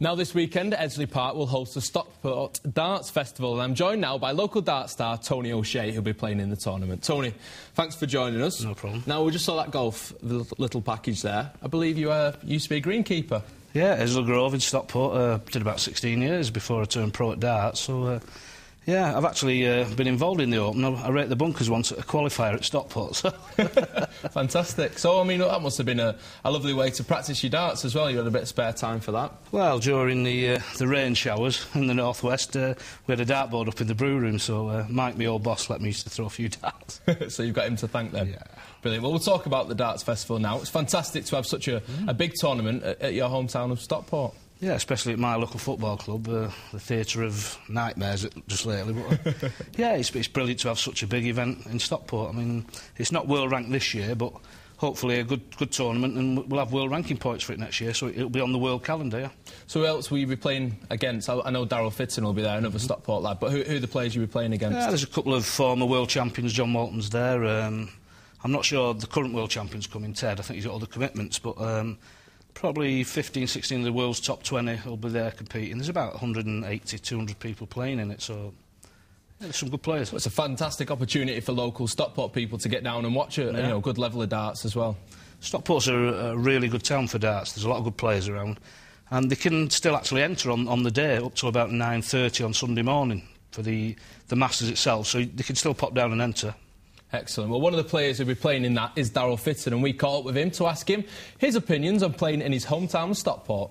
Now this weekend, Edgeley Park will host the Stockport Darts Festival, and I'm joined now by local dart star Tony O'Shea, who'll be playing in the tournament. Tony, thanks for joining us. No problem. Now, we just saw that golf, the little package there. I believe you used to be a greenkeeper. Yeah, Edgeley Grove in Stockport. Did about 16 years before I turned pro at darts, so... yeah, I've actually been involved in the Open. I rate the bunkers once at a qualifier at Stockport. So. Fantastic. So, I mean, that must have been a lovely way to practice your darts as well. You had a bit of spare time for that. Well, during the rain showers in the northwest, we had a dartboard up in the brew room, so Mike, my old boss, let me used to throw a few darts. So you've got him to thank then? Yeah. Brilliant. Well, we'll talk about the Darts Festival now. It's fantastic to have such a big tournament at your hometown of Stockport. Yeah, especially at my local football club, the theatre of nightmares just lately. But, yeah, it's brilliant to have such a big event in Stockport. I mean, it's not world ranked this year, but hopefully a good tournament, and we'll have world ranking points for it next year, so it'll be on the world calendar, yeah. So who else will you be playing against? I know Darryl Fitton will be there, another Stockport lad, but who are the players you'll be playing against? Yeah, there's a couple of former world champions. John Walton's there. I'm not sure the current world champion's coming, Ted. I think he's got other commitments, but... probably 15, 16 of the world's top 20 will be there competing. There's about 180, 200 people playing in it, so yeah, there's some good players. Well, it's a fantastic opportunity for local Stockport people to get down and watch a good level of darts as well. Stockport's a really good town for darts. There's a lot of good players around, and they can still actually enter on the day up to about 9:30 on Sunday morning for the Masters itself, so they can still pop down and enter. Excellent. Well, one of the players who'll be playing in that is Darryl Fitton, and we caught up with him to ask him his opinions on playing in his hometown, Stockport.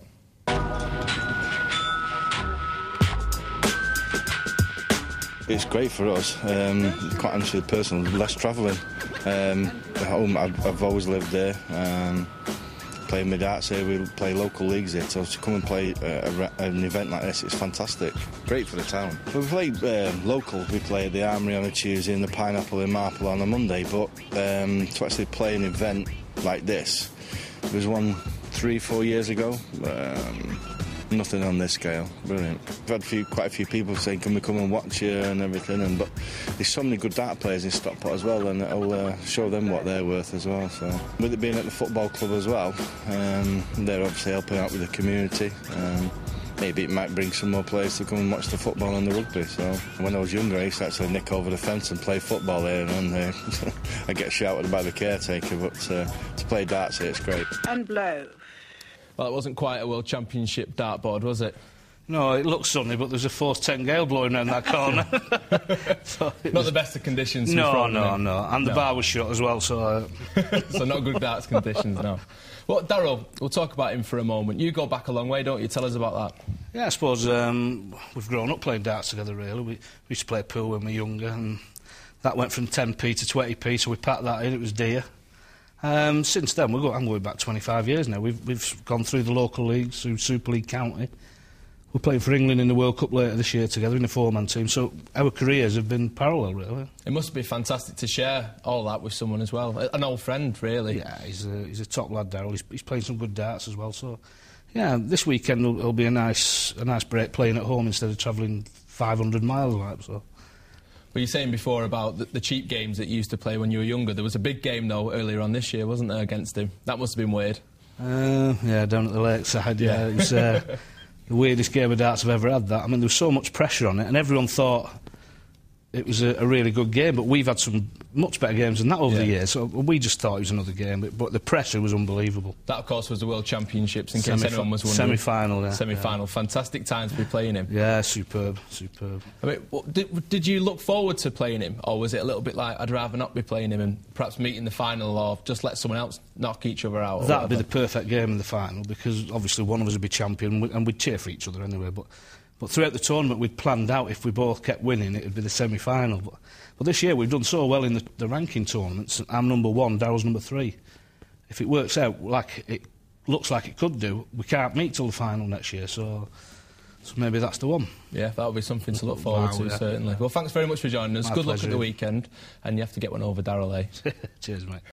It's great for us. Quite honestly, personally, less travelling. At home, I've always lived there. Playing my darts here, we play local leagues here, so to come and play an event like this, it's fantastic. Great for the town. We play local, we play at the Armoury on a Tuesday and the Pineapple in Marple on a Monday, but to actually play an event like this, there was one 3-4 years ago. Nothing on this scale. Brilliant. I've had quite a few people saying, can we come and watch you and everything, but there's so many good dart players in Stockport as well, and it'll show them what they're worth as well. So, with it being at the football club as well, they're obviously helping out with the community. Maybe it might bring some more players to come and watch the football and the rugby. So when I was younger, I used to actually nick over the fence and play football there, and I get shouted by the caretaker, but to play darts here, it's great. And blow. Well, it wasn't quite a World Championship dartboard, was it? No, it looks sunny, but there's a force 10 gale blowing around that corner. So not the best of conditions. No. And the bar was shut as well, so... So not good darts conditions, no. Well, Darryl, we'll talk about him for a moment. You go back a long way, don't you? Tell us about that. Yeah, I suppose we've grown up playing darts together, really. We used to play pool when we were younger, and that went from 10p to 20p, so we packed that in, it was dear. Since then, I'm going back 25 years now. We've gone through the local leagues, through Super League County. We're playing for England in the World Cup later this year together in a 4-man team, so our careers have been parallel, really. It must be fantastic to share all that with someone as well. An old friend, really. Yeah, he's a top lad, Darryl. He's playing some good darts as well, so... Yeah, this weekend will be a nice break playing at home instead of travelling 500 miles, like, so... Well, you were saying before about the cheap games that you used to play when you were younger. There was a big game, though, earlier on this year, wasn't there, against him? That must have been weird. Yeah, down at the lakeside, yeah. It was the weirdest game of darts I've ever had, that. I mean, there was so much pressure on it, and everyone thought it was a really good game, but we've had some much better games than that over the years, so we just thought it was another game, but the pressure was unbelievable. That, of course, was the World Championships, in case anyone was wondering. Semi-final, yeah. Semi-final. Fantastic time to be playing him. Yeah, superb. I mean, did you look forward to playing him, or was it a little bit like, I'd rather not be playing him and perhaps meet in the final, or just let someone else knock each other out? That'd be the perfect game in the final, because obviously one of us would be champion, and we'd cheer for each other anyway, but throughout the tournament we'd planned out if we both kept winning it would be the semi-final. But this year we've done so well in the ranking tournaments. I'm number 1, Darryl's number 3. If it works out like it looks like it could do, we can't meet till the final next year, so maybe that's the one. Yeah, that'll be something to look forward to, certainly. Well, thanks very much for joining us. Good luck at the weekend, and you have to get one over Darryl, eh? Cheers, mate.